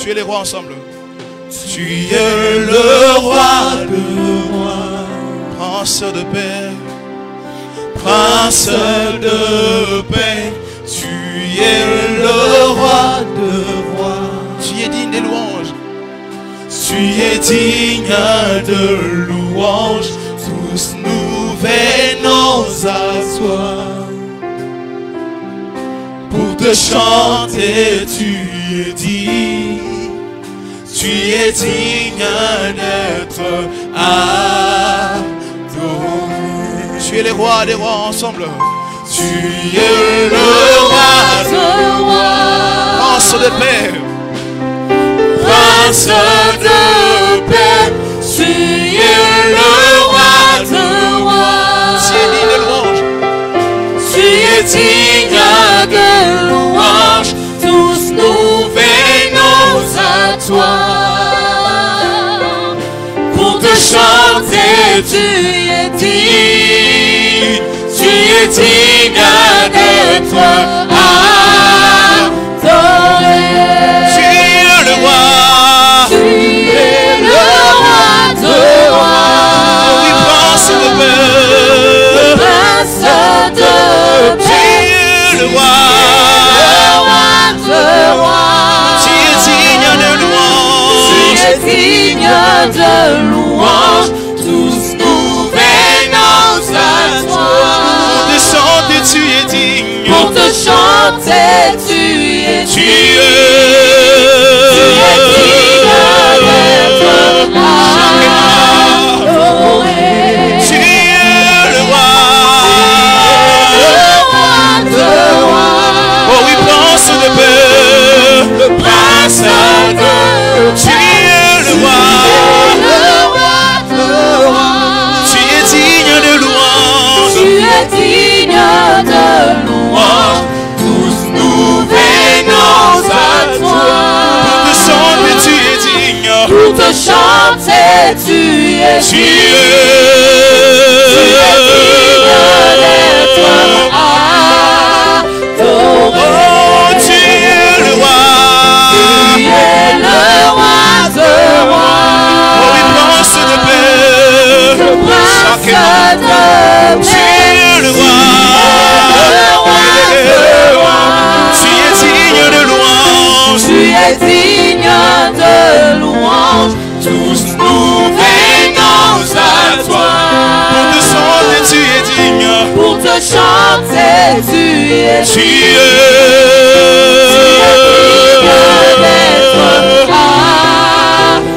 Tu es les rois ensemble. Tu es le roi de moi, Prince de paix, Prince de paix. Tu es le roi de rois. tu es digne des louanges. Tu es digne de louanges. Tous nous venons à toi pour te chanter. Tu es digne. Tu es digne d'être adoré. Tu es les rois des rois ensemble. Tu es le roi de rois, Prince de paix, Prince de paix. Tu es le roi de rois. tu es digne des louanges. Tu es digne de louanges. Tous nous venons à toi pour te chanter. Tu es digne. Tu es digne d'être adoré. Tu es le roi. Tu es le roi de rois. Oui, prince de paix. Prince de Tu paix. es le roi. Tu es digne de louanges. Tu es digne de louanges. Tous nous venons à toi Pour te chanter, tu es digne. pour te chanter. Tu es digne. Tu Tu es digne d'être adoré. Tu es le roi. Le roi de rois. Oh oui, prince de paix. Le prince de Tu es le roi. le roi de rois. Tu es digne de louanges. Tu es digne de louanges. Tous nous venons à toi Pour te chanter, tu es digne. pour te chanter. Tu es Tu digne. es d'être adoré. Oh, tu es le roi. Tu es le roi de rois. Oh oui, prince de paix. Le prince de Tu paix. es le roi. Le roi de rois. Tu es digne de louanges. Tu es digne de louanges. Tous nous venons à toi Pour te chanter, tu es digne. pour te chanter. Tu es Tu digne es d'être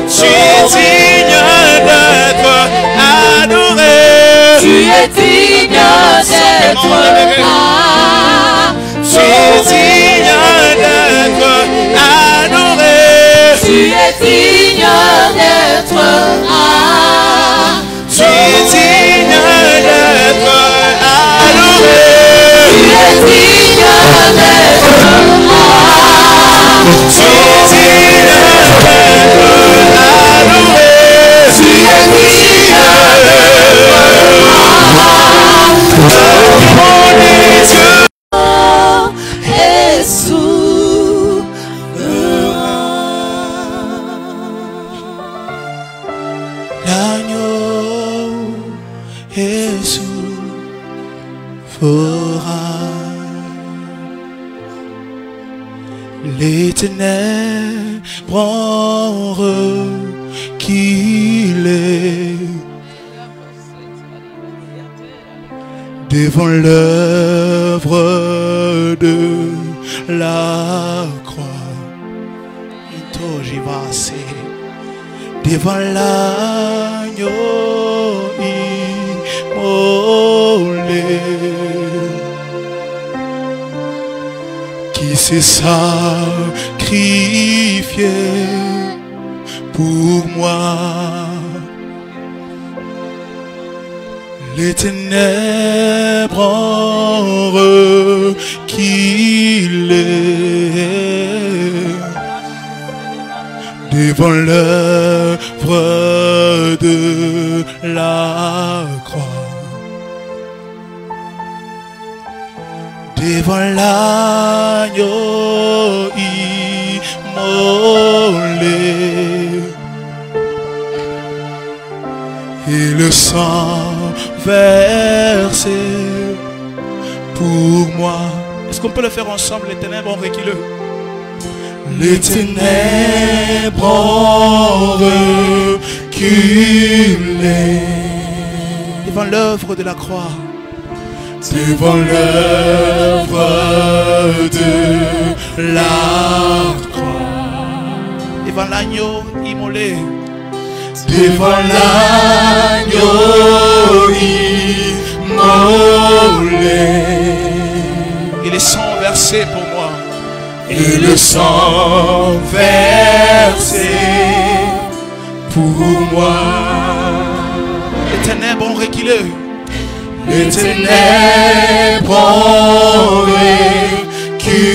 Tu es digne d'être adoré. Tu es digne d'être Tu es digne d'être adoré. Tu es digne d'être Tu es digne d'être adoré. Tu es digne d'être Tu es digne d'être adoré. Tu es digne L'agneau Jésus fera les ténèbres en qu'il est devant l'œuvre de la croix. Devant l'agneau immolé qui s'est sacrifié pour moi. Les ténèbres en qu'il est devant l'œuvre de la croix, devant l'agneau immolé le sang versé pour moi. Est-ce qu'on peut le faire ensemble? Les ténèbres ont reculé. Les ténèbres ont reculé devant l'œuvre de la croix. Devant l'œuvre de la croix. Devant l'agneau immolé. Devant l'agneau immolé. Et le sang versé pour moi. Et le sang versé pour moi. Les ténèbres ont reculé. Les ténèbres ont reculé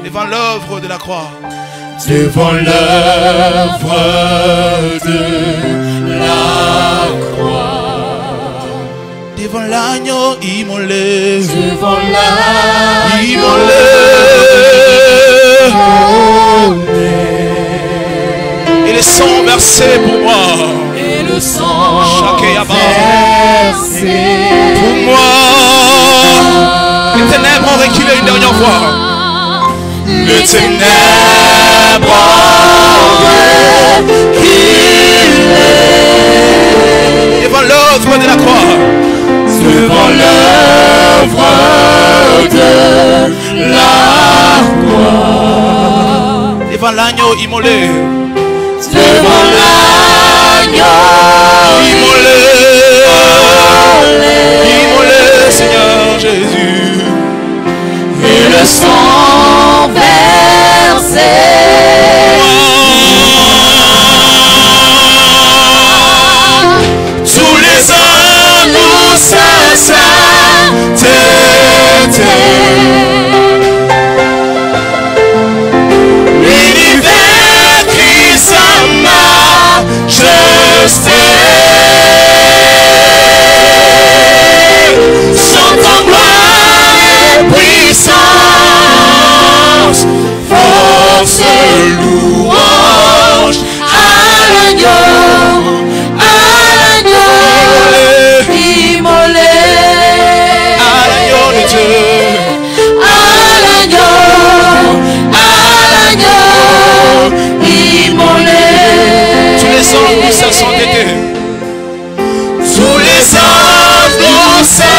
devant l'œuvre de la croix. Devant l'œuvre de la croix. Devant l'agneau immolé. Devant l'agneau immolé. Et le sang versé pour moi. Et le sang versé pour moi. Les ténèbres ont reculé une dernière fois. Les ténèbres ont reculé devant l'œuvre de la croix. Devant l'œuvre de la croix. Devant l'agneau immolé. Devant l'agneau immolé. Immolé, Seigneur Jésus. Et le sang versé. Tous les hommes nous sainteté. L'univers crie sa majesté. Chantons gloire et puissance, force, louange à l'agneau immolé, à l'agneau de Dieu, à l'agneau immolé. Tous les hommes nous sont été. Tous les hommes nous sont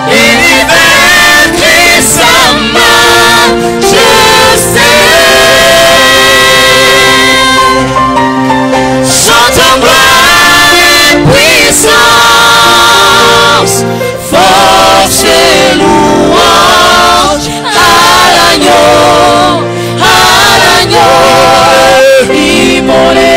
l'univers crie sa majesté. Chantons gloire et puissance, force et louange à l'agneau immolé.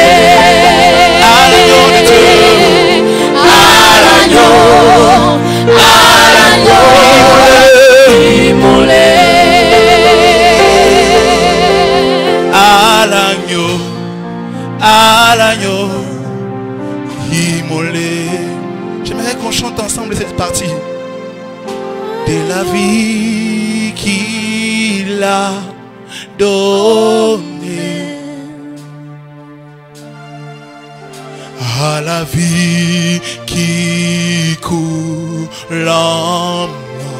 À l'agneau immolé. J'aimerais qu'on chante ensemble cette partie. De la vie qu'il a donnée à la vie qui coule en moi.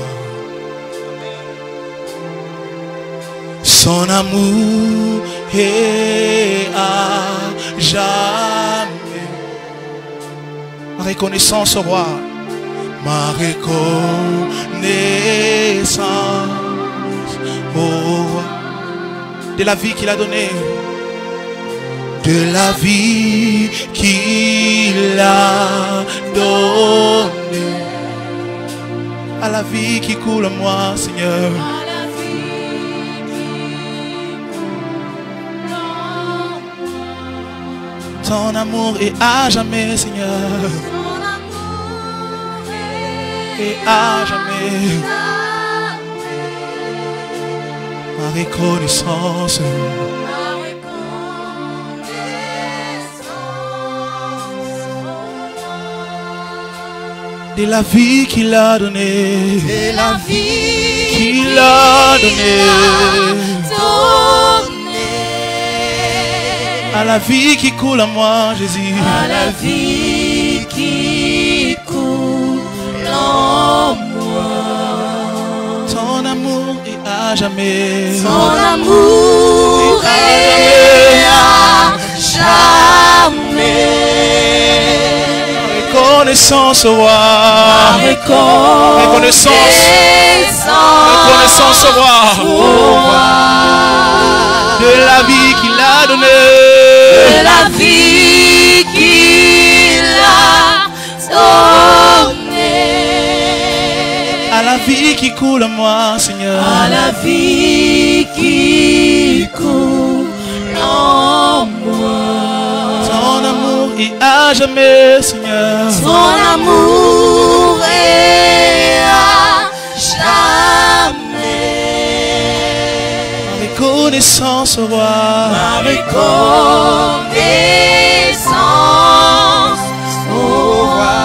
Son amour est à jamais. Ma reconnaissance au roi, ma reconnaissance au roi. De la vie qu'il a donnée, de la vie qu'il a donnée, à la vie qui coule en moi, Seigneur. Ton amour est à jamais, Seigneur. Et à jamais. Ma reconnaissance. de la vie qu'il a donnée, de la vie qu'il a donnée, à la vie qui coule en moi, Jésus, à la vie qui coule en moi. Ton amour est à jamais, Ton amour est à jamais. Reconnaissance au roi, reconnaissance au roi, de la vie qu'il a donnée, de la vie qu'il a donnée, à la vie qui coule en moi, Seigneur, à la vie qui coule en moi. Ton amour est à jamais, Seigneur, Ton amour est à jamais. Reconnaissance au roi, Ma reconnaissance au roi.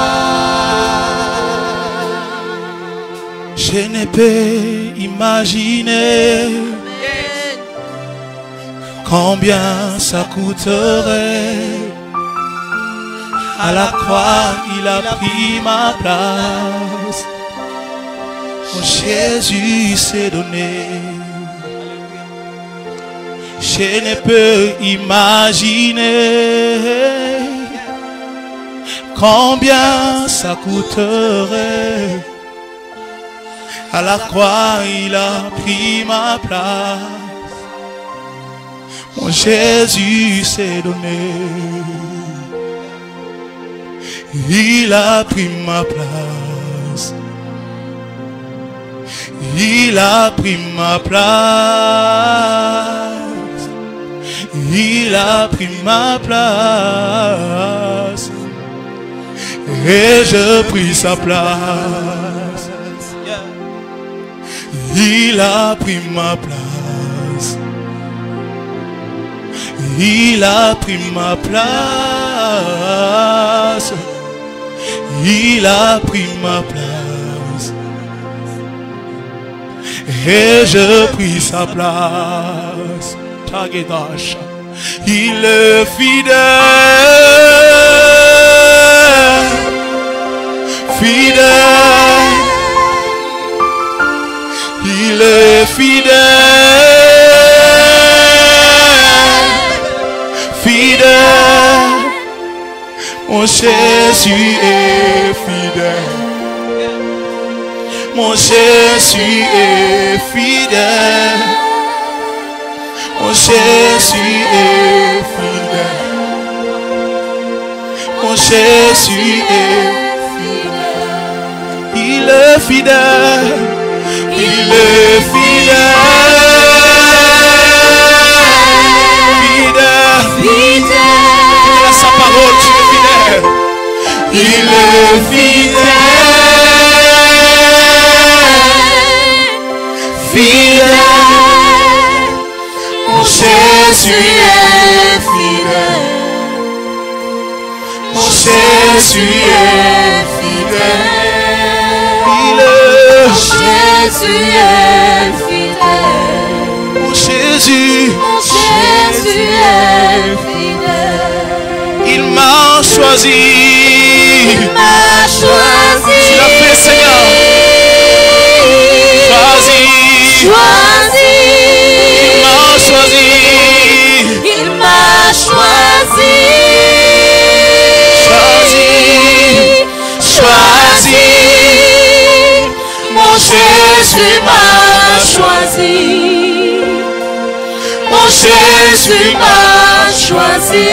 je ne peux imaginer combien ça coûterait. À la croix, il a pris ma place. Oh, Jésus s'est donné. Je ne peux imaginer combien ça coûterait. À la croix, il a pris ma place. Mon Jésus s'est donné. Il a pris ma place. Il a pris ma place. Il a pris ma place. Et je pris sa place. Il a pris ma place. Il a pris ma place. Il a pris ma place. Et je pris sa place. Tagedash. Il est fidèle. Fidèle. Il est fidèle. Fidèle. Mon Jésus est fidèle. Mon Jésus est fidèle. Mon Jésus est fidèle. Mon Jésus est fidèle. Il est fidèle. Il est fidèle. Fidèle. Fidèle. À sa parole, tu es fidèle. Il est fidèle. Fidèle. Mon Jésus est fidèle. Mon Jésus est fidèle. Il est. Jésus est fidèle. Mon Jésus. Mon Jésus est fidèle. Il m'a choisi. Il m'a choisi. Tu l'as fait, Seigneur. Choisi. Choisi. Il m'a choisi. Il m'a choisi. Choisi. Choisi. Mon Jésus m'a choisi. Mon Jésus m'a choisi.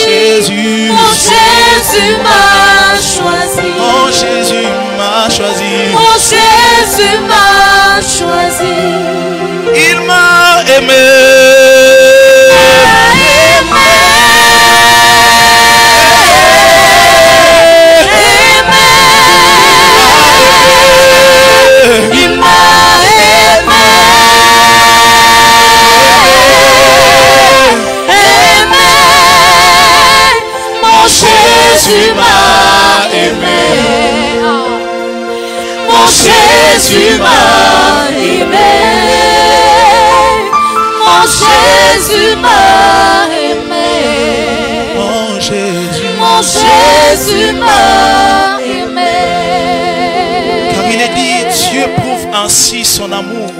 Jésus. Mon Jésus m'a choisi. Mon Jésus m'a choisi. Mon Jésus m'a choisi. Il m'a aimé. Il m'a aimé. Mon Jésus m'a Jésus m'a aimé. Mon Jésus m'a aimé. Mon Jésus m'a aimé. Car il est dit, Dieu prouve ainsi son amour.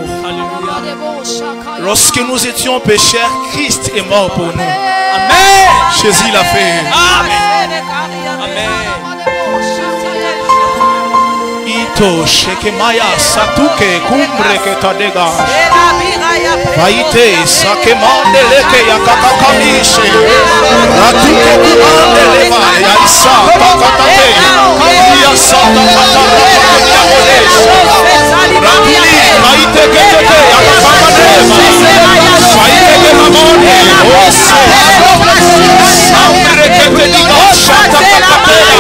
Lorsque nous étions pécheurs, Christ est mort pour nous. Amen. Jésus l'a fait. Amen. Amen. Ito shekemaya satuke kumbre ke tadega. Vaite sakemande leke yakakakamishe. Ratuke kumande leva ya isa takatate. Ya sata katakate ya kodesha. Ratuli vaite ketete yakakakaneva. Vaite ke mamone ose. Sambre ketediga shata kakatea.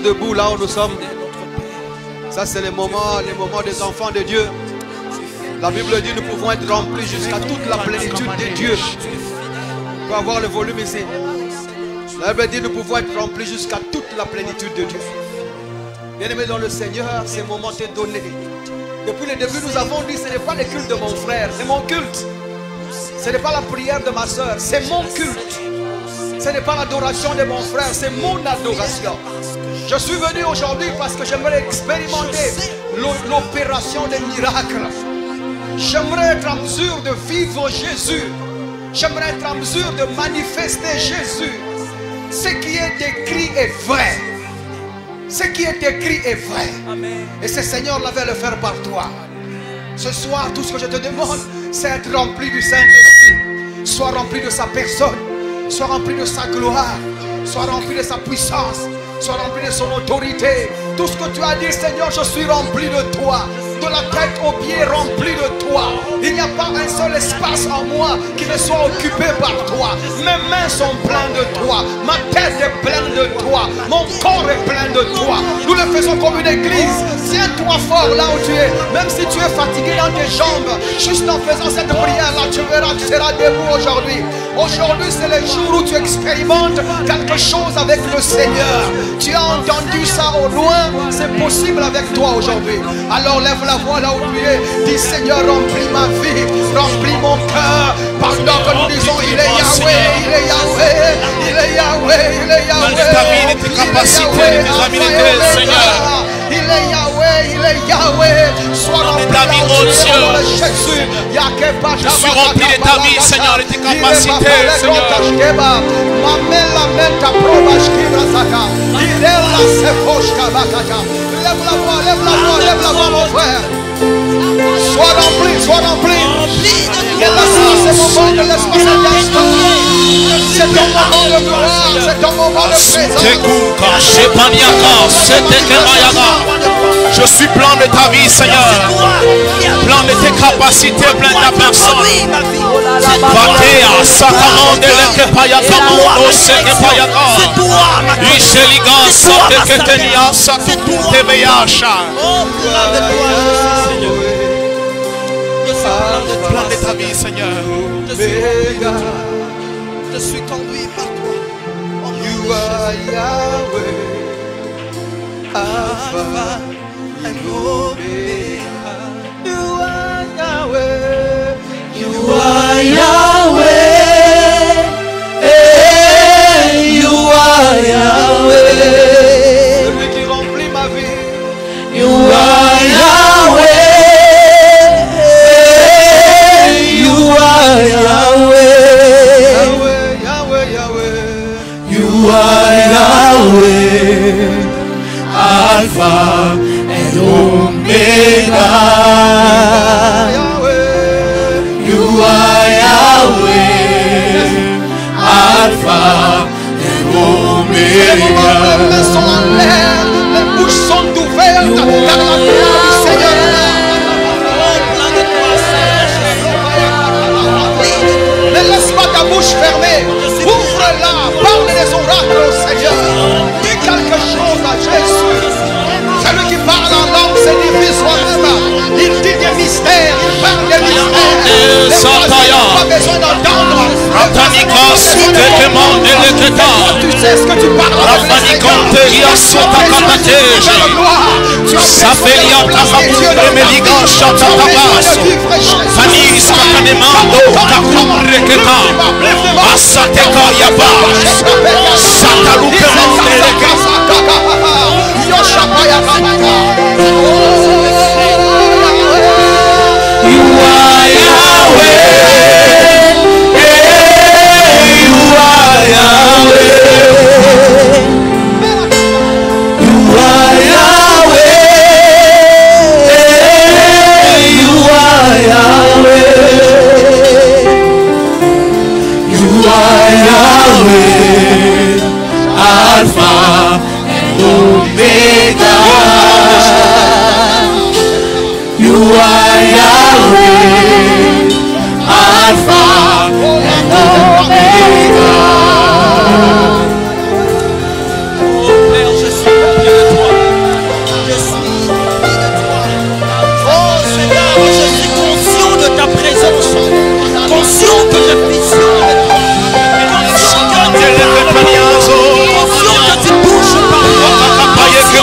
Debout là où nous sommes. Ça c'est les moments des enfants de Dieu. La Bible dit nous pouvons être remplis jusqu'à toute la plénitude de Dieu. On peut avoir le volume ici. La Bible dit nous pouvons être remplis jusqu'à toute la plénitude de Dieu. Bien-aimé dans le Seigneur, ces moments t'est donné. Depuis le début nous avons dit ce n'est pas le culte de mon frère, c'est mon culte. Ce n'est pas la prière de ma soeur, c'est mon culte. Ce n'est pas l'adoration de mon frère, c'est mon adoration. Je suis venu aujourd'hui parce que j'aimerais expérimenter l'opération des miracles. J'aimerais être en mesure de vivre Jésus. J'aimerais être en mesure de manifester Jésus. Ce qui est écrit est vrai. Ce qui est écrit est vrai. Amen. Et ce Seigneur l'avait le faire par toi. Ce soir, tout ce que je te demande, c'est être rempli du Saint-Esprit. Sois rempli de sa personne. Sois rempli de sa gloire. Sois rempli de sa puissance. Sois rempli de son autorité. Tout ce que tu as dit, Seigneur, je suis rempli de toi. De la tête aux pieds, rempli de toi. Il n'y a pas un seul espace en moi qui ne soit occupé par toi. Mes mains sont pleines de toi. Ma tête est pleine de toi. Mon corps est plein de toi. Nous le faisons comme une église. Tiens-toi fort là où tu es. Même si tu es fatigué dans tes jambes, juste en faisant cette prière-là, tu verras, tu seras debout aujourd'hui. Aujourd'hui, c'est le jour où tu expérimentes quelque chose avec le Seigneur. Tu as entendu ça au loin, c'est possible avec toi aujourd'hui. Alors lève la voix là où tu es. Dis Seigneur, remplis ma vie, remplis mon cœur. Pendant que nous disons, il est Yahweh, il est Yahweh, il est Yahweh, il est Yahweh. Dans ta vie, tes capacités, tes habiletés, Seigneur. Il est Yahweh, il est Yahweh. Sois rempli ta vie, oh Dieu. Jésus. Je suis rempli de ta vie, Seigneur, de tes capacités, Seigneur. Lève la voix, lève la voix, mon frère. Sois rempli. Et laisse-moi ce moment, laisse-moi cet instant. C'est ton moment de gloire, c'est ton moment de présence. Je suis plein de ta vie, Seigneur. Plein de tes capacités, plein de ta personne. Plein de ta vie, Seigneur. Je suis conduit par toi. You are Yahweh, Alpha and Omega. You are Yahweh. You are Yahweh. Hey, you are Yahweh. Celui qui remplit ma vie. You are Yahweh. Hey, you are Yahweh. You are Yahweh, Alpha and Omega. You are Yahweh, Alpha and Omega. Les mains sont en l'air, les bouches sont ouvertes, car la gloire du Seigneur est là. Ne laisse pas ta bouche fermée. Ouvre-la, parle des oracles au Seigneur. Dis quelque chose à Jésus. Celui qui parle en langue s'édifie soi-même. Il dit des mystères, il parle des mystères. Les voisins n'ont pas besoin d'entendre. Tu sais ce que tu parles avec le Seigneur. You are Yahweh. You are Yahweh. You are Yahweh. You are Yahweh. You are Yahweh, Alpha and Omega. You are Yahweh, Alpha and Omega. Oh Père, je suis rempli de toi. Je suis rempli de toi. Oh Seigneur, je suis conscient de ta présence. Conscient que je suis sûr de toi. Conscient que tu touches par moi. Je suis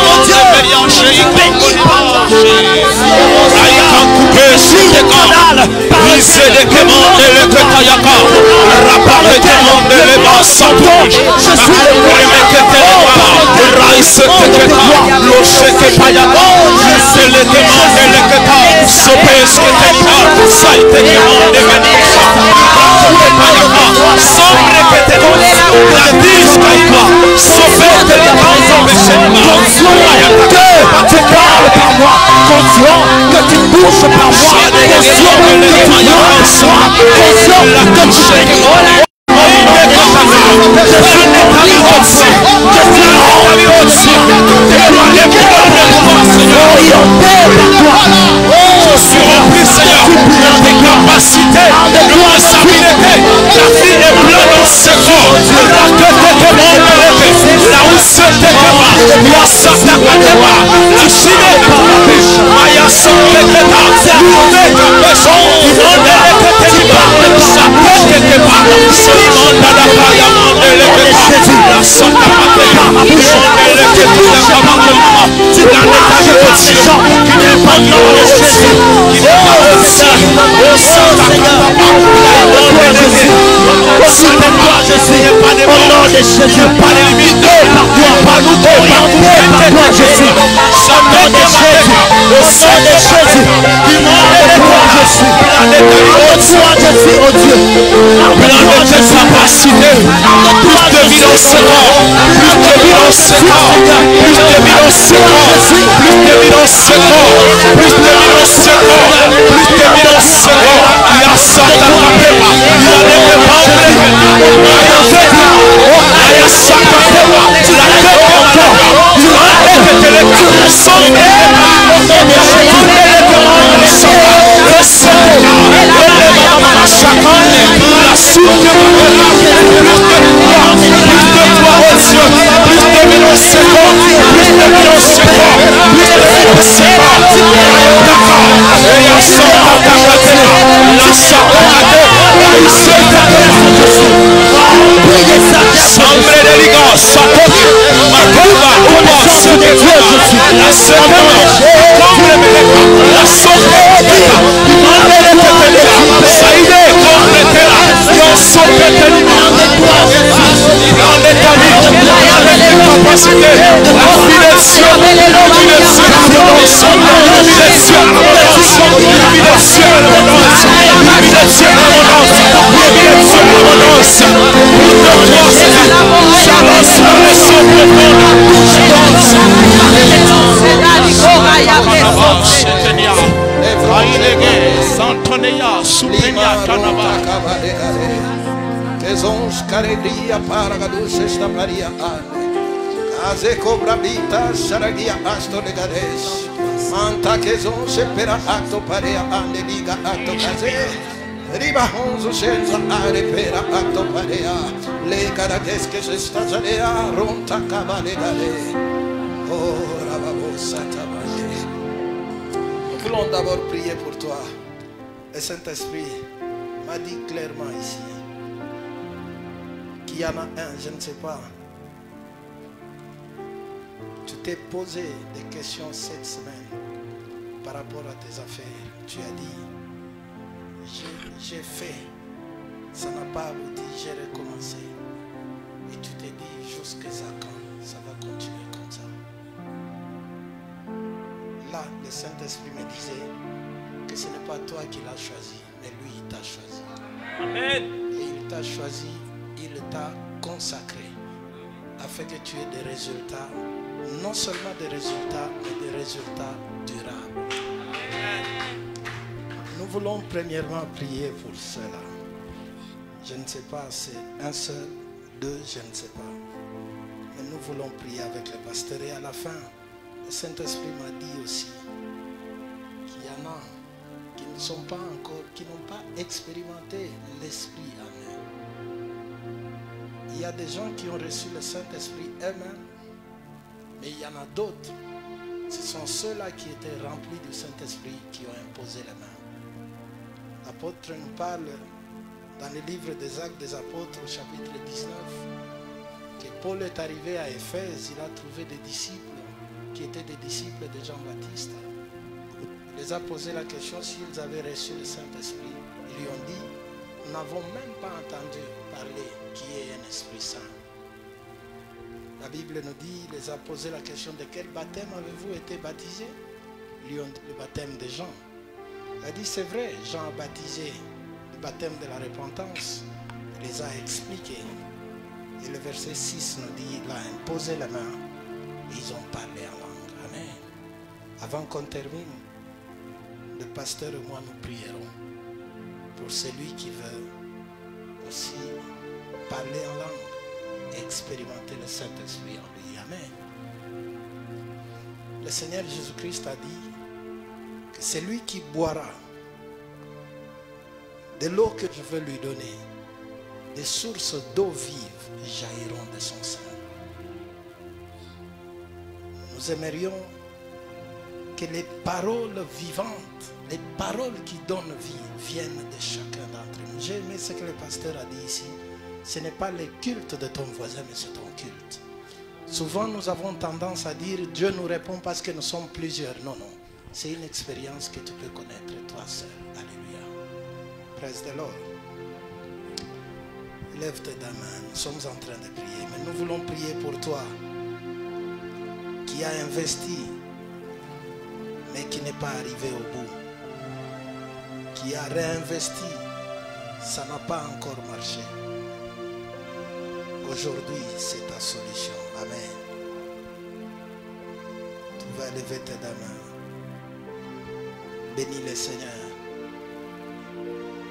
Nous voulons d'abord prier pour toi. Le Saint-Esprit m'a dit clairement ici qu'il y en a un, je ne sais pas. Tu t'es posé des questions cette semaine par rapport à tes affaires. Tu as dit, j'ai fait, ça n'a pas abouti, j'ai recommencé. Et tu t'es dit, jusqu'à quand ça va continuer comme ça. Là, le Saint-Esprit me disait que ce n'est pas toi qui l'as choisi, mais lui, il t'a choisi. Amen. Et il t'a choisi, il t'a consacré, afin que tu aies des résultats, non seulement des résultats, mais des résultats durables. Nous voulons premièrement prier pour cela. Je ne sais pas, c'est un seul, deux, je ne sais pas. Mais nous voulons prier avec le pasteur. Et à la fin, le Saint-Esprit m'a dit aussi qu'il y en a qui ne sont pas encore, qui n'ont pas expérimenté l'Esprit. Amen. Il y a des gens qui ont reçu le Saint-Esprit eux-mêmes, mais il y en a d'autres. Ce sont ceux-là qui étaient remplis du Saint-Esprit qui ont imposé les mains. L'apôtre nous parle dans le livre des Actes des Apôtres au chapitre 19 que Paul est arrivé à Éphèse, il a trouvé des disciples qui étaient des disciples de Jean-Baptiste. Il les a posé la question s'ils avaient reçu le Saint-Esprit. Ils lui ont dit, nous n'avons même pas entendu parler qui est un Esprit Saint. La Bible nous dit, il les a posé la question de quel baptême avez-vous été baptisé? Ils lui ont dit le baptême de Jean. Il a dit, c'est vrai, Jean a baptisé le baptême de la repentance. Il les a expliqués. Et le verset 6 nous dit, il a imposé la main et ils ont parlé en langue. Amen. Avant qu'on termine, le pasteur et moi nous prierons pour celui qui veut aussi parler en langue et expérimenter le Saint-Esprit en lui. Amen. Le Seigneur Jésus-Christ a dit que celui qui boira de l'eau que je veux lui donner, des sources d'eau vive jailliront de son sein. Nous aimerions que les paroles vivantes, les paroles qui donnent vie, viennent de chacun d'entre nous. J'ai aimé ce que le pasteur a dit ici. Ce n'est pas le culte de ton voisin, mais c'est ton culte. Souvent, nous avons tendance à dire Dieu nous répond parce que nous sommes plusieurs. Non, non. C'est une expérience que tu peux connaître toi seul. Alléluia. Praise the Lord. Lève tes mains. Nous sommes en train de prier. Mais nous voulons prier pour toi qui a investi mais qui n'est pas arrivé au bout. Qui a réinvesti, ça n'a pas encore marché. Aujourd'hui, c'est ta solution. Amen. Tu vas lever tes mains. Bénis le Seigneur.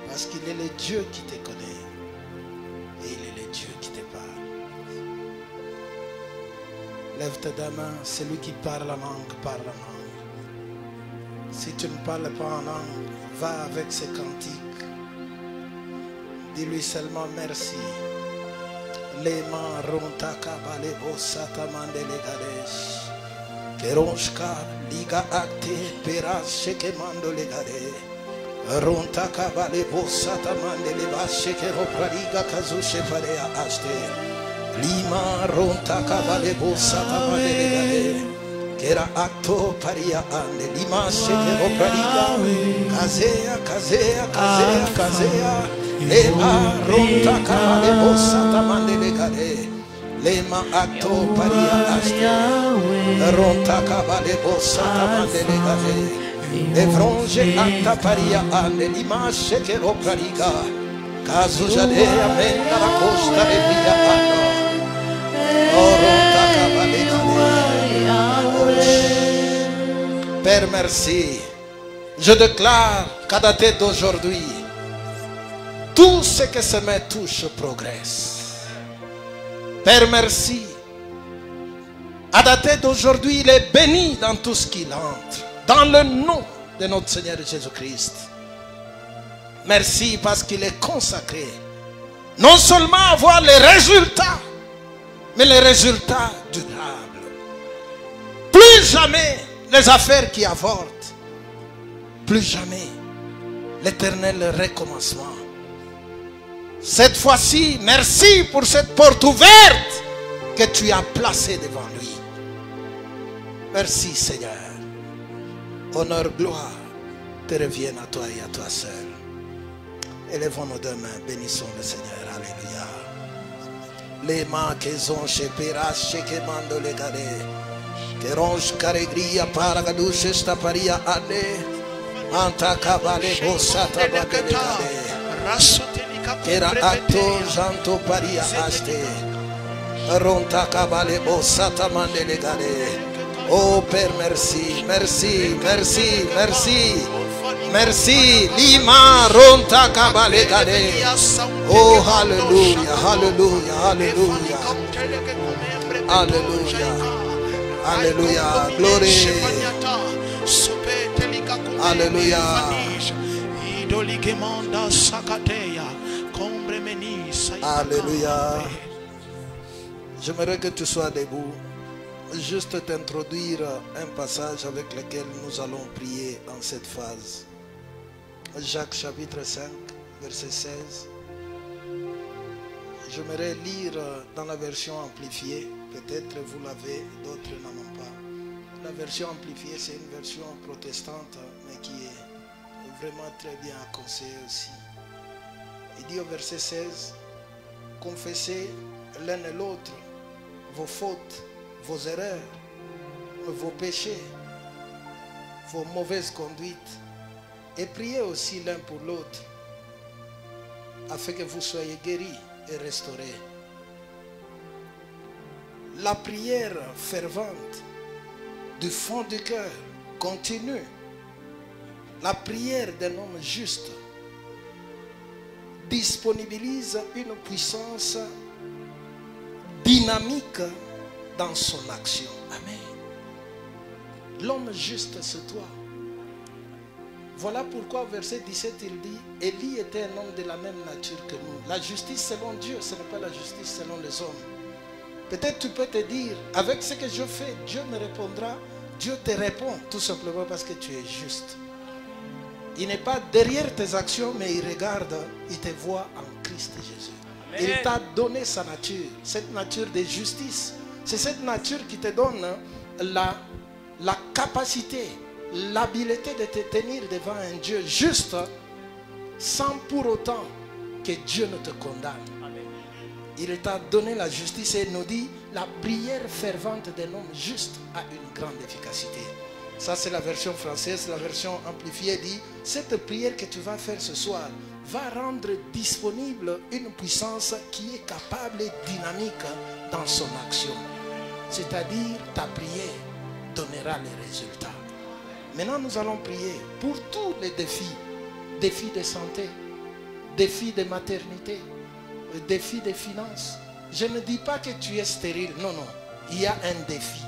Parce qu'il est le Dieu qui te connaît. Et il est le Dieu qui te parle. Lève tes mains. Celui qui parle la langue, parle la langue. Si tu ne parles pas en langue, va avec ses cantiques. Dis-lui seulement merci. Les mains rontaka balebo satamande legades. Keronshka liga acte pera shekemando legade. Rontaka balebo satamande leba shekero praliga kazushe parea aste. Lima rontaka balebo satamande legade. Kera acto paria ande lima shekero praliga. Kazea kazea kazea kazea. Lema rontaka balebo satamande legade. Lema acto paria aste. Rontaka balebo satamande legade. Evronge acta paria ande lima shekero praliga. Kazujade amenda la costa de via ando. Rontaka balegade. Père, merci. Je déclare qu'à dater d'aujourd'hui, tout ce que se met touche progresse. Père, merci. À dater d'aujourd'hui, il est béni dans tout ce qu'il entre. Dans le nom de notre Seigneur Jésus-Christ. Merci parce qu'il est consacré. Non seulement à voir les résultats, mais les résultats durables. Plus jamais les affaires qui avortent. Plus jamais l'éternel recommencement. Cette fois-ci, merci pour cette porte ouverte que tu as placée devant lui. Merci Seigneur. Honneur, gloire te reviennent à toi et à toi seul. Élevons nos deux mains, bénissons le Seigneur. Alléluia. Les mains qu'ils ont chez Pirache, chez Kemando les gadés. Que ronge caregria paragadouche staparia ade. Anta cabale bossata bagade. Kera acto janto paria aste. Ronta cabale bossata mandele gade. Oh Père, merci, merci, merci, merci. Merci. Lima ronta cabale gade. Oh, hallelujah, hallelujah, hallelujah. Hallelujah. Alléluia, gloire. Alléluia. Alléluia. J'aimerais que tu sois debout. Juste t'introduire un passage avec lequel nous allons prier en cette phase. Jacques chapitre 5, verset 16. J'aimerais lire dans la version amplifiée. Peut-être vous l'avez, d'autres n'en ont pas. La version amplifiée, c'est une version protestante, mais qui est vraiment très bien conseillée aussi. Il dit au verset 16, confessez l'un et l'autre vos fautes, vos erreurs, vos péchés, vos mauvaises conduites, Et priez aussi l'un pour l'autre, afin que vous soyez guéris et restaurés. La prière fervente du fond du cœur continue. La prière d'un homme juste disponibilise une puissance dynamique dans son action. Amen. L'homme juste, c'est toi. Voilà pourquoi au verset 17 il dit, Élie était un homme de la même nature que nous. La justice selon Dieu, ce n'est pas la justice selon les hommes. Peut-être tu peux te dire, avec ce que je fais, Dieu me répondra. Dieu te répond tout simplement parce que tu es juste. Il n'est pas derrière tes actions, mais il regarde, il te voit en Christ Jésus. Amen. Il t'a donné sa nature, cette nature de justice. C'est cette nature qui te donne la capacité, l'habileté de te tenir devant un Dieu juste, sans pour autant que Dieu ne te condamne. Amen. Il t'a donné la justice et il nous dit, la prière fervente d'un homme juste a une grande efficacité. Ça c'est la version française. La version amplifiée dit, cette prière que tu vas faire ce soir va rendre disponible une puissance qui est capable et dynamique dans son action. C'est-à-dire ta prière donnera les résultats. Maintenant nous allons prier pour tous les défis. Défis de santé, défis de maternité, défis de finances. Je ne dis pas que tu es stérile, non, non. Il y a un défi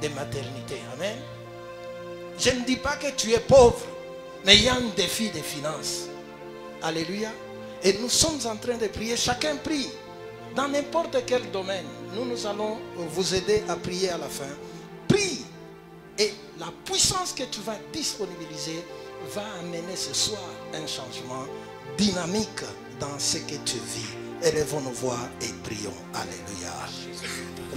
de maternité, amen. Je ne dis pas que tu es pauvre, mais il y a un défi de finances. Alléluia. Et nous sommes en train de prier, chacun prie, dans n'importe quel domaine. Nous allons vous aider à prier à la fin. Prie, et la puissance que tu vas disponibiliser va amener ce soir un changement dynamique dans ce que tu vis. Élevons nos voix et prions. Alléluia.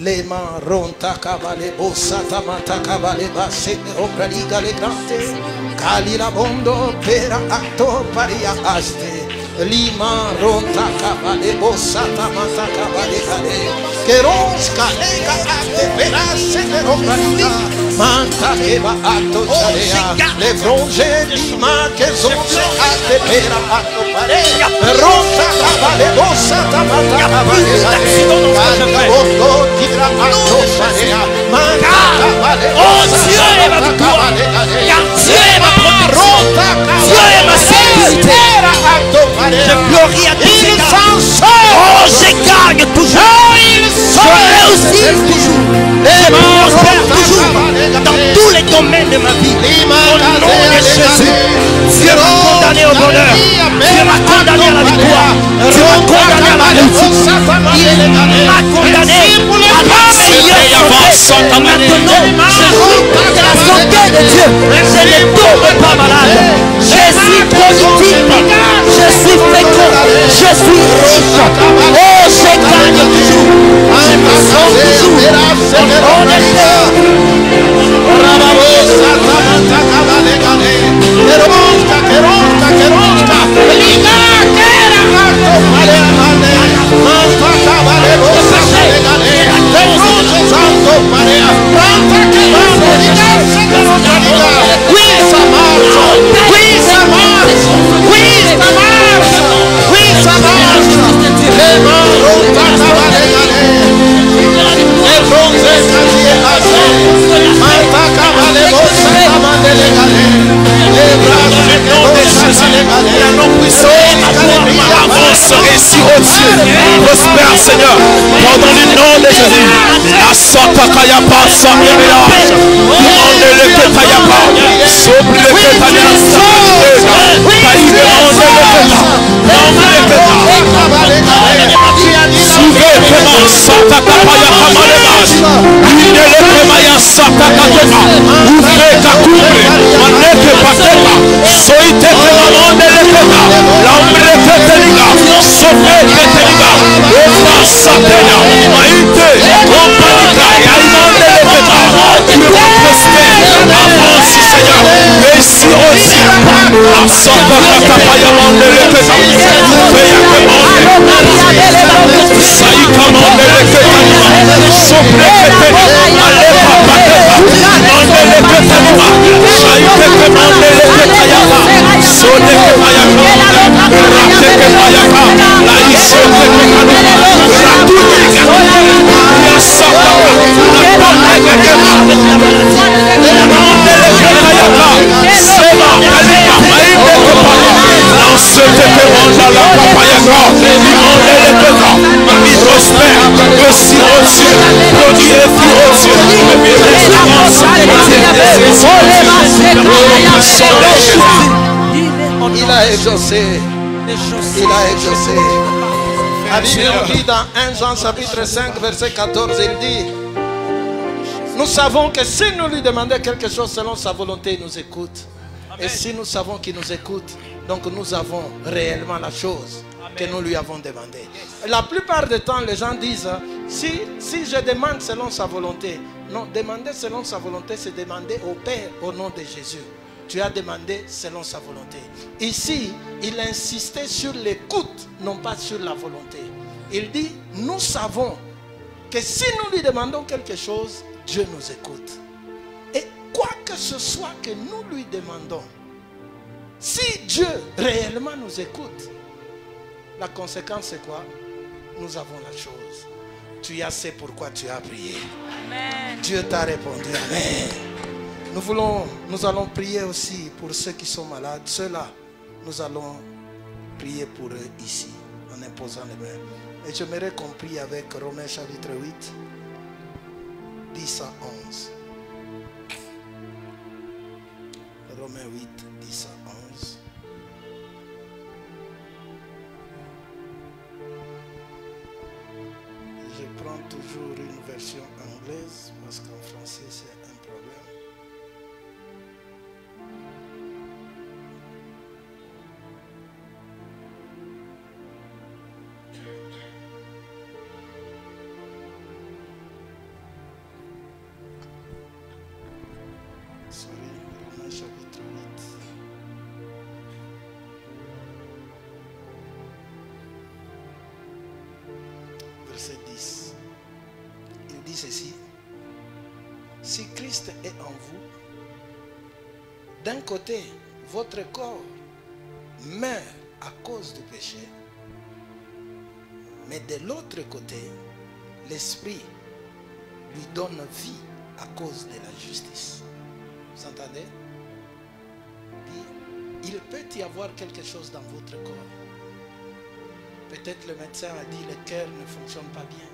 Les mains ronta cabale bossata mata cabale basse obraliga le grande calila bondo pera acto paria aste lima ronta cabale bossata mata cabale gale che rosca lega acte perasse le obraliga manta che va atto charea le fronge lima che zonze acte pera acto paria ronta cabale bossata mata cabale gale bondo oh Dieu est ma victoire, car Dieu est ma protection, Dieu est ma sécurité. Je glorie à tes égards. Oh, je gagne toujours, je réussis toujours, je prospère toujours dans tous les domaines de ma vie. Au nom de Jésus, Dieu m'a condamné au bonheur, Dieu m'a condamné à la victoire, Dieu m'a condamné à la réussite, il m'a condamné à la meilleure santé. Maintenant, je vis de la santé de Dieu, je ne tombe pas malade, je suis productif, je suis fécond, je suis riche, oh je gagne toujours, je me sens toujours, au nom de Dieu. Prospère Seigneur, pendant le nom de Jésus, la sota kayapa samira, demande le ketayapa, sobre le ketaya samira, kaïbe monde le keta, nombre le keta, souve kema sata kapaya kamalebas, ine le kemaya sata kakema, ouvre kakumbre, maneke pateka, soite kema monde le keta, l'ombre le keteliga, sobre keteliga, Opa Satana, Maïté, Opanika, Yaïmande le Péta, tu vas prospérer, avance Seigneur, réussis aussi, la Santa Katapayamande le Péta, Saï commande le Péta, Sople Péta, Alepa Pateta, Mande le Péta, Saï commande le Péta, Il a exaucé. Il a exaucé. La Bible dit dans 1 Jean chapitre 5 verset 14, il dit: nous savons que si nous lui demandons quelque chose selon sa volonté, il nous écoute. Et si nous savons qu'il nous écoute, donc nous avons réellement la chose que nous lui avons demandé. La plupart du temps, les gens disent: si je demande selon sa volonté. Non, demander selon sa volonté, c'est demander au Père au nom de Jésus. Tu as demandé selon sa volonté. Ici, il insistait sur l'écoute, non pas sur la volonté. Il dit: nous savons que si nous lui demandons quelque chose, Dieu nous écoute. Et quoi que ce soit que nous lui demandons, si Dieu réellement nous écoute, la conséquence c'est quoi? Nous avons la chose. Tu as sais pourquoi tu as prié. Amen. Dieu t'a répondu. Amen. Nous allons prier aussi pour ceux qui sont malades. Ceux-là, nous allons prier pour eux ici, en imposant les mains. Et j'aimerais qu'on prie avec Romains chapitre 8, 10 à 11. Romains 8, 10 à 11. Je prends toujours une version anglaise parce qu'en français c'est un problème. Romains chapitre 8. Verset 10. Il dit ceci: si Christ est en vous, d'un côté, votre corps meurt à cause du péché, mais de l'autre côté, l'esprit lui donne vie à cause de la justice. Vous entendez? Il peut y avoir quelque chose dans votre corps. Peut-être le médecin a dit le cœur ne fonctionne pas bien.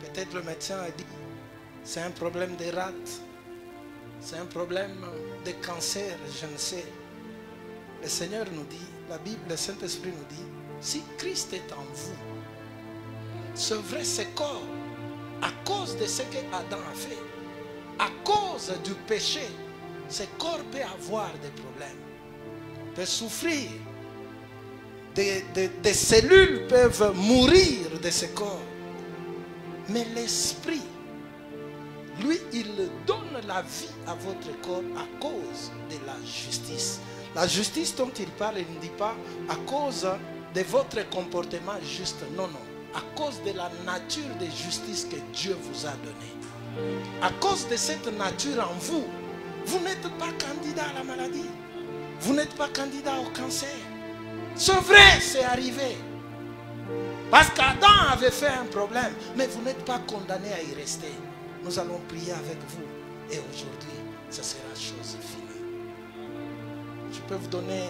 Peut-être le médecin a dit c'est un problème de rate, c'est un problème de cancer, je ne sais. Le Seigneur nous dit, la Bible, le Saint-Esprit nous dit, si Christ est en vous, c'est vrai, ce corps, à cause de ce que Adam a fait, à cause du péché, ce corps peut avoir des problèmes, peut souffrir. Des cellules peuvent mourir de ce corps. Mais l'esprit, lui, il donne la vie à votre corps à cause de la justice. La justice dont il parle, il ne dit pas à cause de votre comportement juste. Non, non. À cause de la nature de justice que Dieu vous a donnée. À cause de cette nature en vous, vous n'êtes pas candidat à la maladie. Vous n'êtes pas candidat au cancer. C'est vrai, c'est arrivé. Parce qu'Adam avait fait un problème, mais vous n'êtes pas condamné à y rester. Nous allons prier avec vous. Et aujourd'hui, ce sera chose finie. Je peux vous donner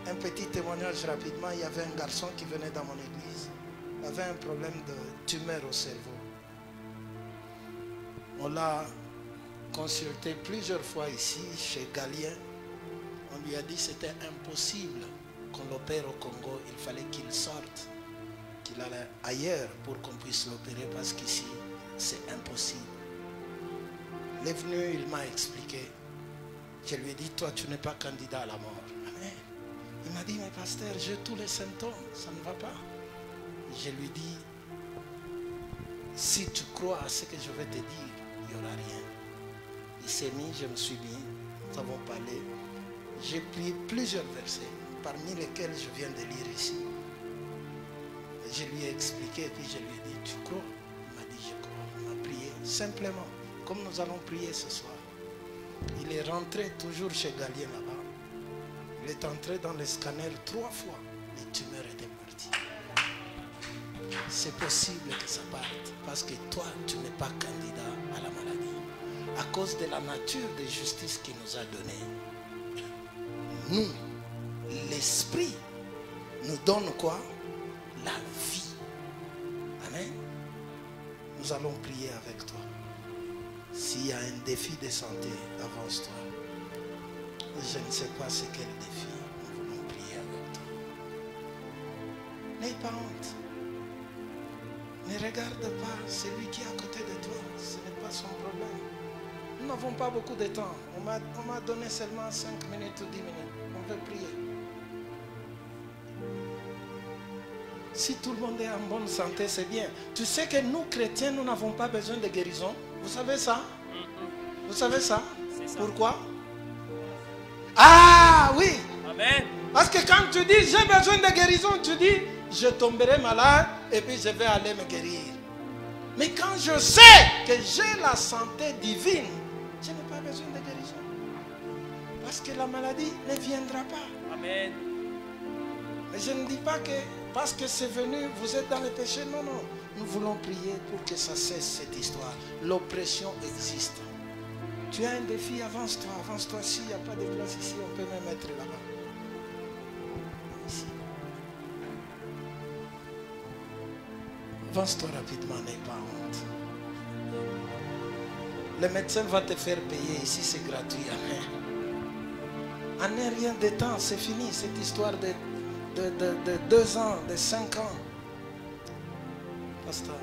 un petit témoignage rapidement. Il y avait un garçon qui venait dans mon église. Il avait un problème de tumeur au cerveau. On l'a consulté plusieurs fois ici, chez Galien. On lui a dit que c'était impossible qu'on l'opère au Congo. Il fallait qu'il sorte, qu'il allait ailleurs pour qu'on puisse l'opérer parce qu'ici, c'est impossible. Il est venu, il m'a expliqué. Je lui ai dit, toi, tu n'es pas candidat à la mort. Amen. Il m'a dit, mais pasteur, j'ai tous les symptômes, ça ne va pas. Je lui dis, si tu crois à ce que je vais te dire, il n'y aura rien. Il s'est mis, je me suis mis, nous avons parlé. J'ai pris plusieurs versets, parmi lesquels je viens de lire ici. Et je lui ai expliqué, et puis je lui ai dit, tu crois? Il m'a dit, je crois. On a prié simplement, comme nous allons prier ce soir. Il est rentré toujours chez Galien là-bas. Il est entré dans le scanner 3 fois. Les tumeurs étaient parties. C'est possible que ça parte. Parce que toi, tu n'es pas candidat à la maladie. À cause de la nature de justice qu'il nous a donnée. Nous, l'esprit, nous donne quoi? La vie. Amen. Nous allons prier avec toi. S'il y a un défi de santé, avance-toi. Je ne sais pas c'est quel défi. Nous voulons prier avec toi. N'aie pas honte. Ne regarde pas celui qui est à côté de toi. Ce n'est pas son problème. Nous n'avons pas beaucoup de temps. On m'a donné seulement 5 minutes ou 10 minutes. On veut prier. Si tout le monde est en bonne santé, c'est bien. Tu sais que nous, chrétiens, nous n'avons pas besoin de guérison. Vous savez ça? Vous savez ça? Pourquoi? Ah oui! Amen. Parce que quand tu dis j'ai besoin de guérison, tu dis je tomberai malade et puis je vais aller me guérir. Mais quand je sais que j'ai la santé divine, je n'ai pas besoin de guérison. Parce que la maladie ne viendra pas. Amen. Mais je ne dis pas que parce que c'est venu, vous êtes dans le péché. Non, non. Nous voulons prier pour que ça cesse cette histoire. L'oppression existe. Tu as un défi, avance-toi. Avance-toi. S'il n'y a pas de place ici, on peut même être là-bas. Ici. Avance-toi rapidement, n'aie pas honte. Le médecin va te faire payer. Ici, c'est gratuit. Amen. En un rien de temps, c'est fini cette histoire de 2 ans, de 5 ans. Pasteur,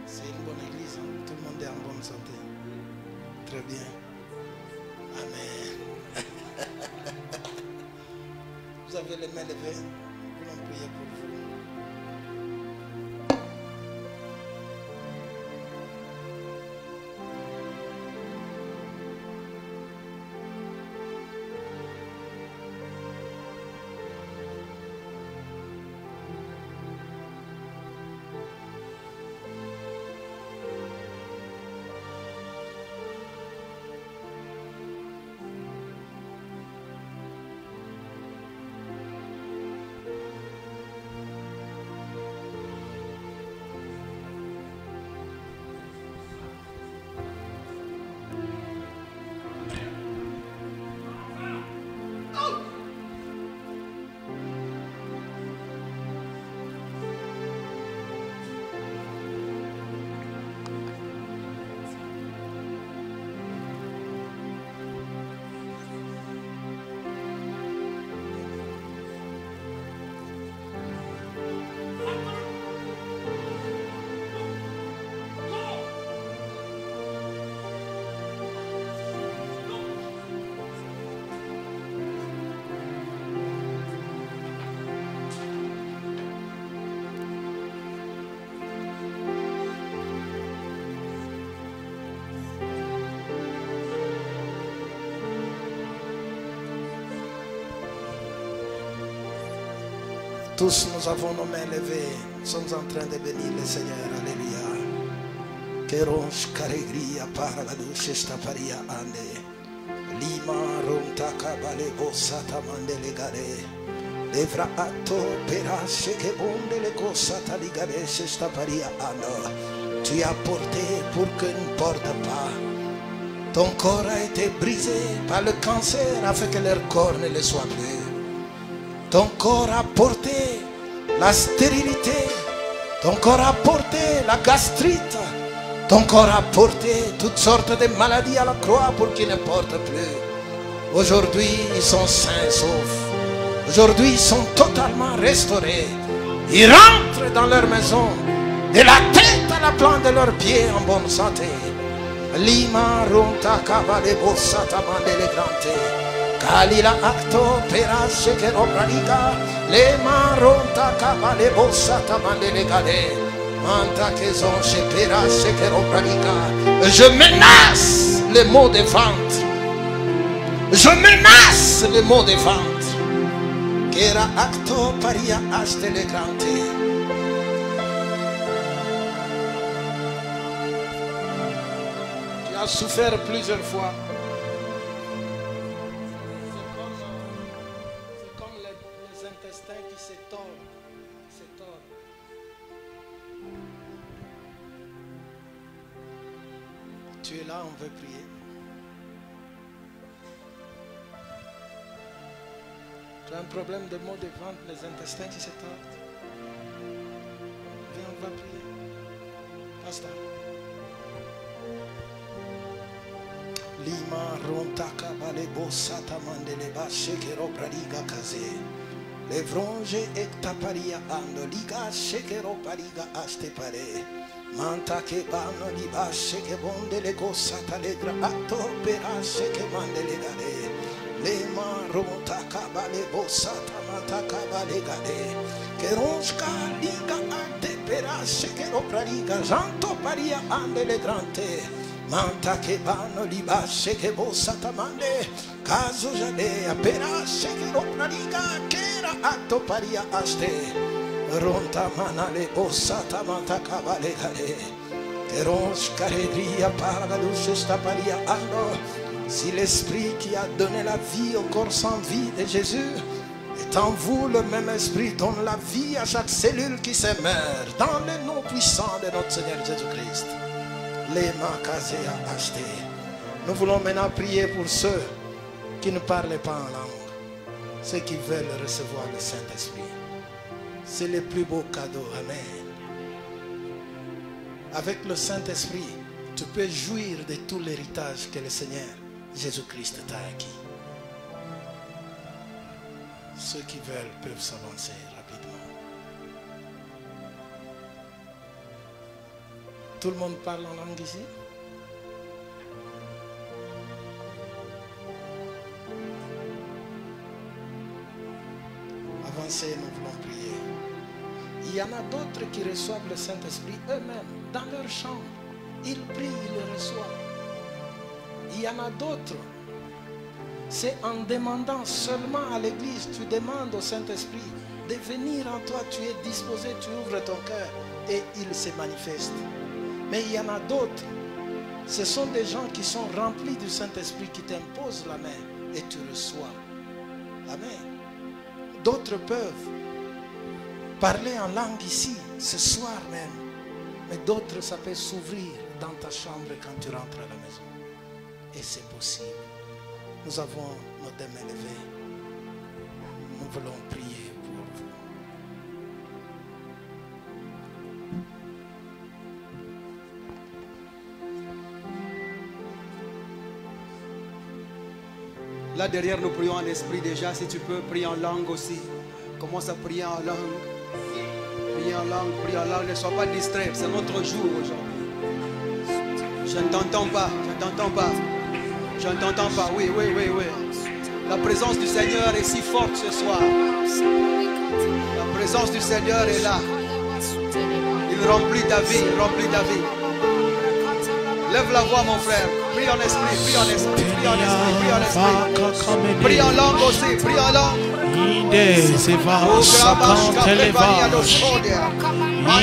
c'est une bonne église, hein? Tout le monde est en bonne santé. Très bien. Amen. Vous avez les mains levées. Nous allons prier pour vous. Tous nous avons nos mains levées. Nous sommes en train de bénir le Seigneur. Alléluia. Kerosh karegria para la douche staparia ande. Lima ronta kabale bosata mandele gare. Devra atto perasce che bonde le cosata ligare se staparia ando. Tu as porté pour que ne porte pas. Ton corps a été brisé par le cancer afin que leur corps ne le soit plus. Ton corps a porté la stérilité. Ton corps a porté la gastrite. Ton corps a porté toutes sortes de maladies à la croix pour qu'ils ne portent plus. Aujourd'hui, ils sont sains et saufs. Aujourd'hui, ils sont totalement restaurés. Ils rentrent dans leur maison, de la tête à la plante de leurs pieds en bonne santé. Lima ronta cavale bossata mandele grante. Kalila acto perasce che robraliga. Le maronta cavale bossata mandele gade. Manta che zonche perasce che robraliga. Je menace les maux de ventre. Je menace les maux de ventre. Kera acto paria aste le grante. a souffert plusieurs fois. C'est comme les intestins qui se tordent. Tu es là, on veut prier. Tu as un problème de maux de ventre, les intestins qui se tordent. Viens, on va prier. Pasteur. Lima rontaka balebo sata mandeleba shekero praliga kaze. Levronge ektaparia ando liga shekero pariga aste pare. Manta che vanno di basce che bonde le cosata le gratto per asce che mande le gare. Le marota cabale bossata manta cabale gare. Che rosca liga ante per asce che lo prariga santo paria ande le grante. Manta che vanno di basce che bossata mande. Caso jalea per asce che lo prariga che era atto paria aste. Ronta manale bossata manta cabale gare. Che rosca redria paga luce sta paria ando. Si l'esprit qui a donné la vie au corps sans vie de Jésus est en vous, le même esprit donne la vie à chaque cellule qui se meurt dans le nom puissant de notre Seigneur Jésus-Christ. Les makazé à acheter. Nous voulons maintenant prier pour ceux qui ne parlent pas en langue, ceux qui veulent recevoir le Saint-Esprit. C'est le plus beau cadeau. Amen. Avec le Saint-Esprit, tu peux jouir de tout l'héritage que le Seigneur Jésus-Christ t'a acquis. Ceux qui veulent peuvent s'avancer rapidement. Tout le monde parle en langue ici? Avancez, nous voulons prier. Il y en a d'autres qui reçoivent le Saint-Esprit eux-mêmes, dans leur chambre. Ils prient, ils le reçoivent. Il y en a d'autres. C'est en demandant seulement à l'église, tu demandes au Saint-Esprit de venir en toi, tu es disposé, tu ouvres ton cœur et il se manifeste. Mais il y en a d'autres. Ce sont des gens qui sont remplis du Saint-Esprit qui t'imposent la main et tu reçois. Amen. D'autres peuvent parler en langue ici, ce soir même. Mais d'autres, ça peut s'ouvrir dans ta chambre quand tu rentres à la maison. Et c'est possible. Nous avons nos mains levées. Nous voulons prier pour vous. Là derrière, nous prions en esprit déjà. Si tu peux, prier en langue aussi. Commence à prier en langue. Prier en langue, prier en langue. Ne sois pas distrait. C'est notre jour aujourd'hui. Je ne t'entends pas. Je ne t'entends pas. Je ne t'entends pas. Oui, oui, oui, oui. La présence du Seigneur est si forte ce soir. La présence du Seigneur est là. Il remplit ta vie. Il remplit ta vie. Lève la voix, mon frère. Prie en esprit, prie en esprit, prie en esprit, prie en esprit. Prie en langue aussi, prie en langue.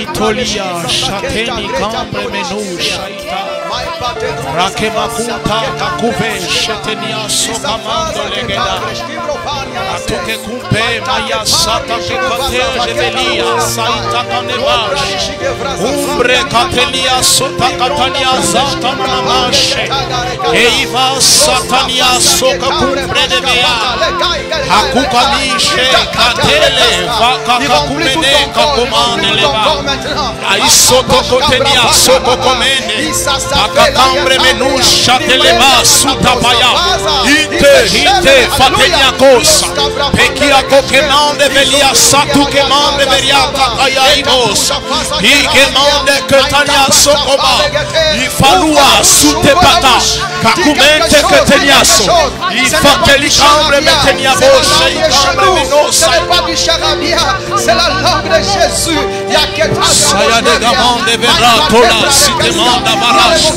Itolia shateni kambre menusha Rakemakuta kakube shetenia sokamando legeda Atuke kumpe maya sata kekate jevelia saita kanevash Umbre katelia sota katania zata manamashe Eiva satania soka kumbre devea Hakukamishe katele vaka kakumene kakumane leva Aisoto kotenia soko komene Akakambre menusha teleba sutapaya Inte fatenia kosa Pekia kokemande velia satu kemande veriaka kaya ikosa Ikemande ketania sokoba Ifalua sutepata Kakumente keteniaso Ifateli kambre metenia boshe Ikambre menosa C'est la langue de Jésus. Saya de gamande vera tola si demanda barash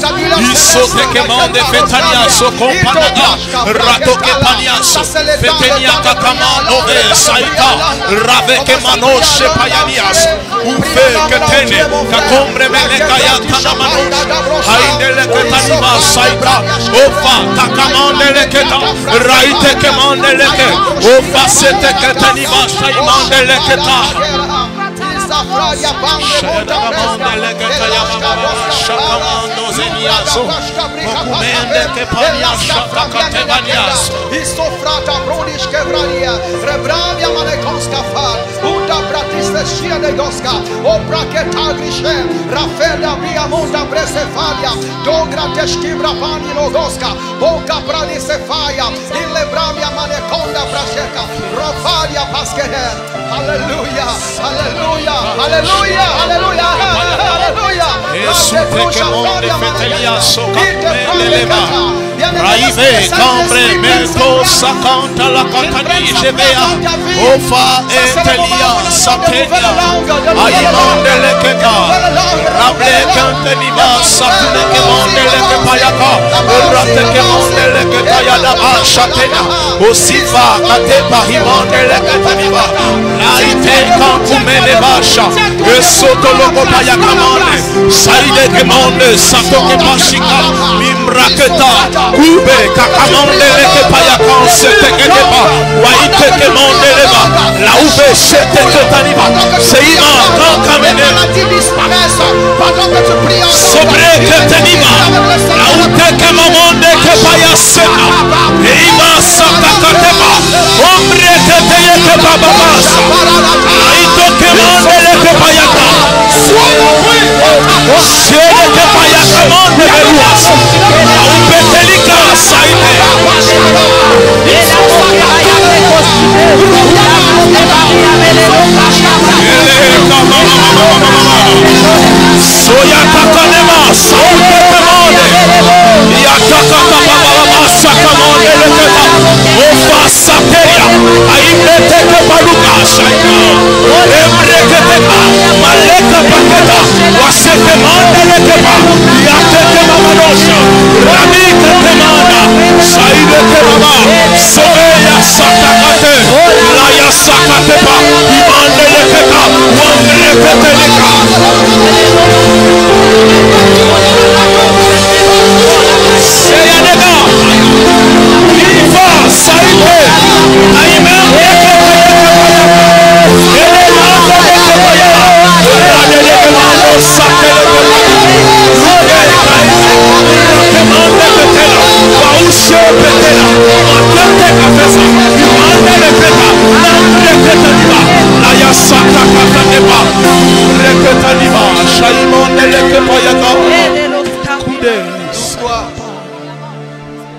Isote que mande fetania so companaga. Rato que paniaso. Fetenia kakamano ve saita. Rave que manoshe payanias. Ufe que tene. Kakombre mele kayatana manos. Haindele que tanima saita. Ofa takamande leketa. Raite que mande leke. Ofa sete que tanima saimande leketa. Alléluia, alléluia, alléluia, alléluia, alléluia. Raive, cambre, melto, sacanta la catani, jevea, ofa, etelia, satenia, aimande leketa, rable, canteniva, satene, que monde leke payaka, rate, que monde leketa, yadaba, chatena, osifa, katepa, himande leketaniva, laite, kankumene basha, esoto logo payaka mande, saide que monde, sato que pashika, mimraketa, Kube kakamande leke payakan sete kedeba waite kemande leba la ube sete ketaniba seima kankamene sobre ketaniba la ute kemamande kepaya sena eima sakakateba ombre keteye kebababasa aito kemande leke payaka siele kepayaka mande beruasa la ube telika saite soya takanema saute kemande yataka bababa sakamande leketa ofa sateya aimete kebaluka saita emreketeka maleka paketa wasete mande lekeba yateke mamanosha rabika temanda saide kebaba sobeya satakate laya sakatepa imande leketa wamreketeleka seyanega ifa saide aimende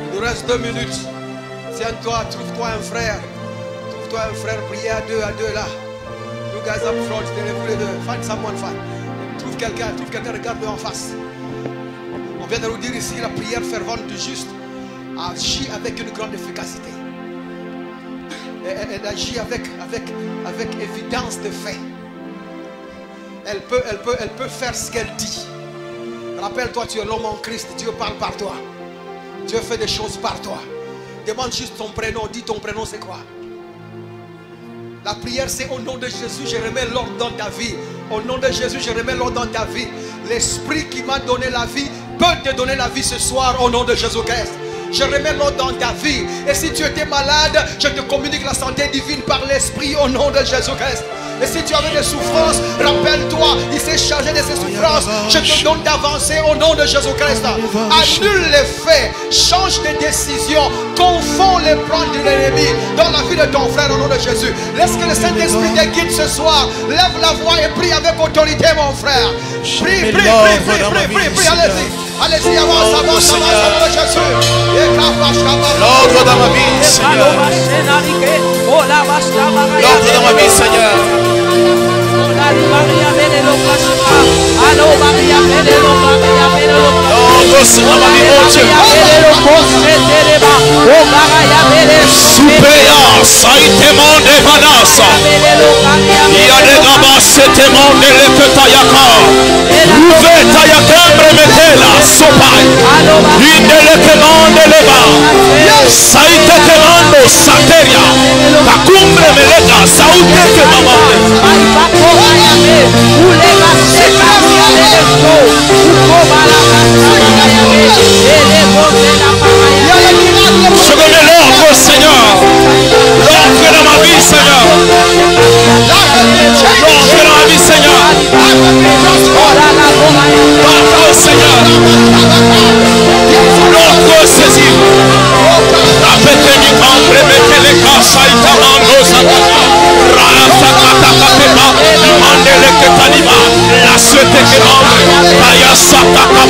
il nous reste 2 minutes. Tiens-toi, trouve-toi un frère. Trouve-toi un frère, priez à deux là. You guys up front, tenez-vous les deux. Find someone, find. Trouve quelqu'un, regarde-le en face. On vient de nous dire ici, la prière fervente du juste agit avec une grande efficacité. Elle agit avec évidence de fait. Elle peut faire ce qu'elle dit. Rappelle-toi, tu es l'homme en Christ. Dieu parle par toi. Dieu fait des choses par toi. Demande juste ton prénom. Dis ton prénom, c'est quoi? La prière, c'est au nom de Jésus, je remets l'ordre dans ta vie. Au nom de Jésus, je remets l'ordre dans ta vie. L'Esprit qui m'a donné la vie peut te donner la vie ce soir au nom de Jésus-Christ. Je remets l'ordre dans ta vie. Et si tu étais malade, je te communique la santé divine par l'Esprit au nom de Jésus-Christ. Et si tu avais des souffrances, rappelle-toi, il s'est chargé de ces souffrances. Je te donne d'avancer au nom de Jésus-Christ. Annule les faits, change de décision, confonds les plans de l'ennemi dans la vie de ton frère au nom de Jésus. Laisse que le Saint-Esprit te guide ce soir. Lève la voix et prie avec autorité, mon frère. Prie, allez-y. Allez-y, avance, Jésus. L'ordre dans ma vie, Seigneur. L'ordre dans ma vie, Seigneur. L'ordre, Seigneur, ma vie, mon Dieu. Supéa, Saïtemon de Vanasa. Yadegaba, Setemon de Leketayaka. Rouvetayaka, Bremetela, Sopai. Indelekemon de Leva. Saïtekemando, Sateria. Takumbre Melega, Sautekemamande. Je remets l'ordre, Seigneur. L'ordre dans ma vie, Seigneur. L'ordre dans ma vie, Seigneur. L'ordre, Seigneur. L'ordre, saisir. Répétez du cambre, mettez les casses, Itamando, Sakata. Rasakata, Katema, Mandele Ketanima, la suite Kemambe, Paya Sataka,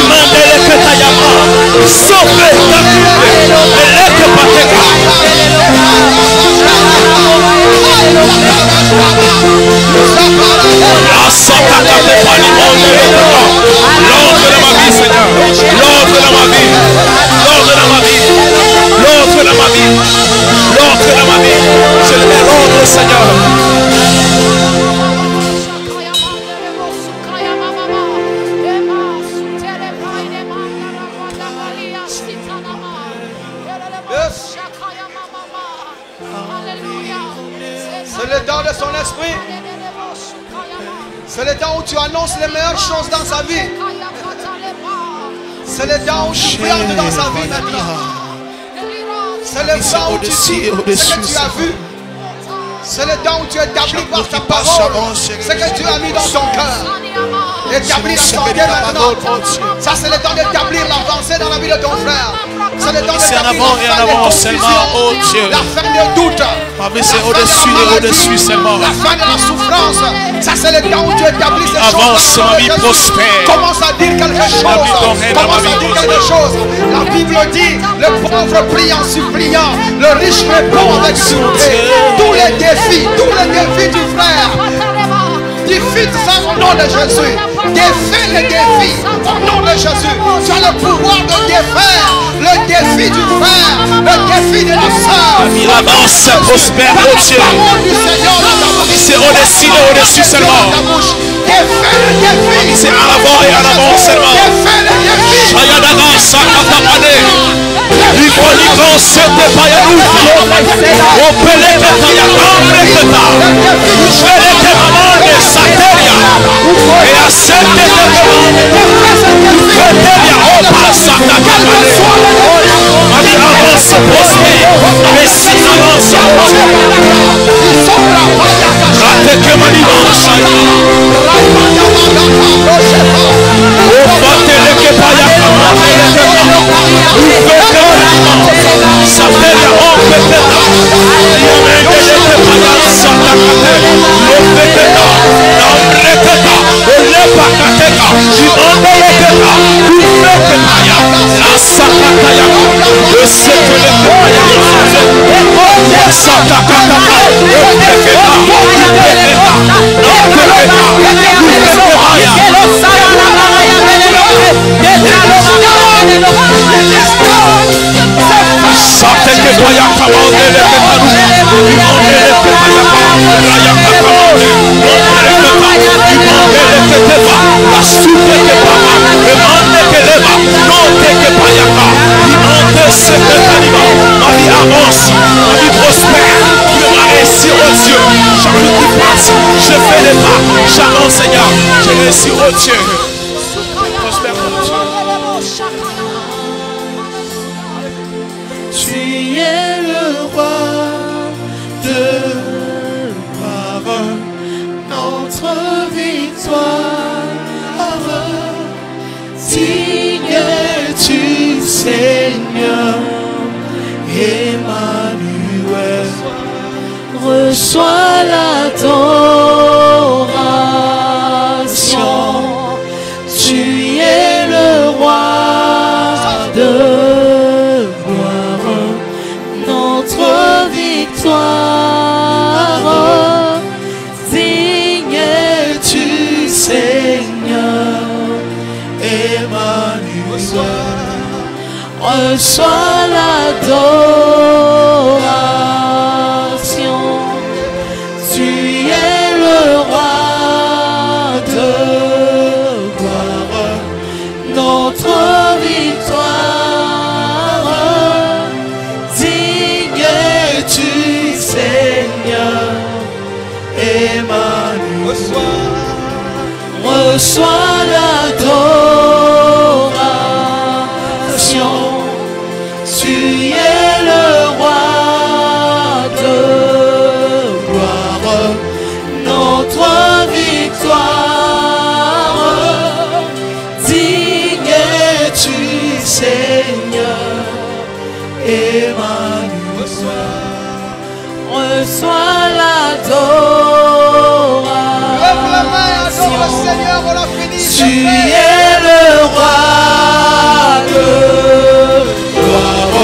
Mandele Ketayama, Sope, Takumbe, Eleke Pateka. Asataka, Pepani, l'ordre de ma vie, Seigneur. L'ordre de ma vie. L'ordre de ma vie. L'ordre de ma vie. L'ordre de ma vie. Je le mets l'ordre, Seigneur. C'est le temps de son esprit. C'est le temps où tu annonces les meilleures choses dans sa vie. C'est le temps où tu plantes dans sa vie maintenant. C'est le temps où tu dis ce que tu as vu. C'est le temps où tu établis par ta parole ce que tu as mis dans ton cœur. Établis l'avancée maintenant. Ça, c'est le temps d'établir l'avancée dans la vie de ton frère. C'est le temps d'établir la fin de confusion, la fin de doute, Ma vie, c'est au-dessus et au-dessus seulement. la fin de la souffrance. Ça, c'est le temps où tu établis ces choses. Avance, ma vie prospère. Commence à dire quelque chose. Commence à dire quelque chose. La Bible dit, le pauvre prie en suppliant, le riche répond avec sûreté. Tous les défis du frère, défie ça au nom de Jésus. Défais les défis au nom de Jésus. Tu as le pouvoir de défaire le défi du frère, le défi de la sœur. Il avance, prospère, oh Dieu. C'est au-dessus et au-dessus seulement. Défais le défi. C'est en avant et en avant seulement. Défais le défi. Shayadaga, Sakatapane. Ikoniko, Sete Payanuka. Opeleke Tayakambre Keta. Upeleke Mamande Sateria. Et à Sete Teteria. Opa Sakatapane. Mami avance, prospère. Messi avance. Rateke Manimansa. Opateleke Payakambre Keta. Sateria Opeteta. Diamendeleke Payasakakate. Lopeteta. Nambreketa. Olepakateka. Dimandeleketa. Upeketaya. La Sakatayaka. Eseteleke Payasakate. Sakakataka. Opeketa. Upeketa. Nambreketa. Upeketaya. Sateke Payaka Mandeleke Taru. Dimandeleke Payaka. Rayaka Kamande. Nambreketa. Dimandeleke Teva. La Supeke Papa. Demandeke Leva. Noteke Payaka. Dimande Seketanima. Ma vie avance. Ma vie prospère. Je vais réussir au Dieu. Chaque jour qui passe, je fais les pas. J'avance, Seigneur. Je réussis au Dieu. Prospère au Dieu. Tu es le roi de gloire, notre victoire. Digne es-tu, Seigneur, Emmanuel. Reçois l'adoration. Tu es le roi de gloire, notre victoire. Digne es-tu, Seigneur, Emmanuel. reçois l'adoration. Tu es le roi de gloire, notre victoire. Digne es-tu, Seigneur, Emmanuel. Reçois l'adoration. Tu es le roi de gloire, notre victoire. Digne es-tu, Seigneur, Emmanuel. Reçois l'adoration. Seigneur, on l'a fini. Tu es le roi de gloire,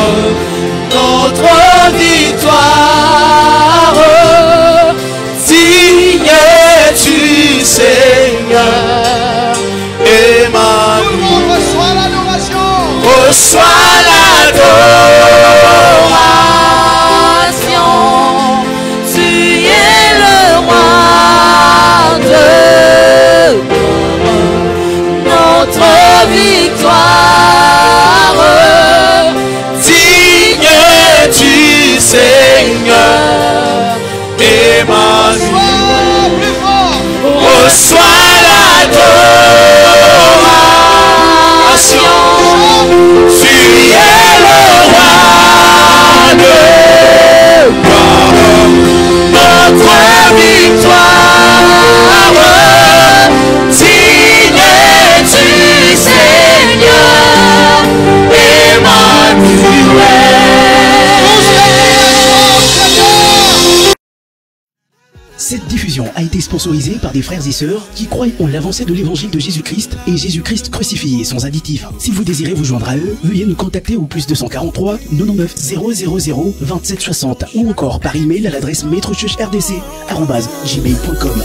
notre victoire. Digne es-tu, Seigneur, Emmanuel. Tout le monde reçoit l'adoration. Reçois l'adoration. Tu es le roi de notre victoire. Digne es-tu, Seigneur, Emmanuel. Plus fort. Reçois l'adoration. Tu es le roi de gloire, notre victoire. Digne es-tu, Seigneur, Emmanuel. Cette diffusion a été sponsorisée par des frères et sœurs qui croient en l'avancée de l'évangile de Jésus-Christ et Jésus-Christ crucifié sans additif. Si vous désirez vous joindre à eux, veuillez nous contacter au +243 99 000 27 60 ou encore par email à l'adresse maîtrechurchrdc@gmail.com.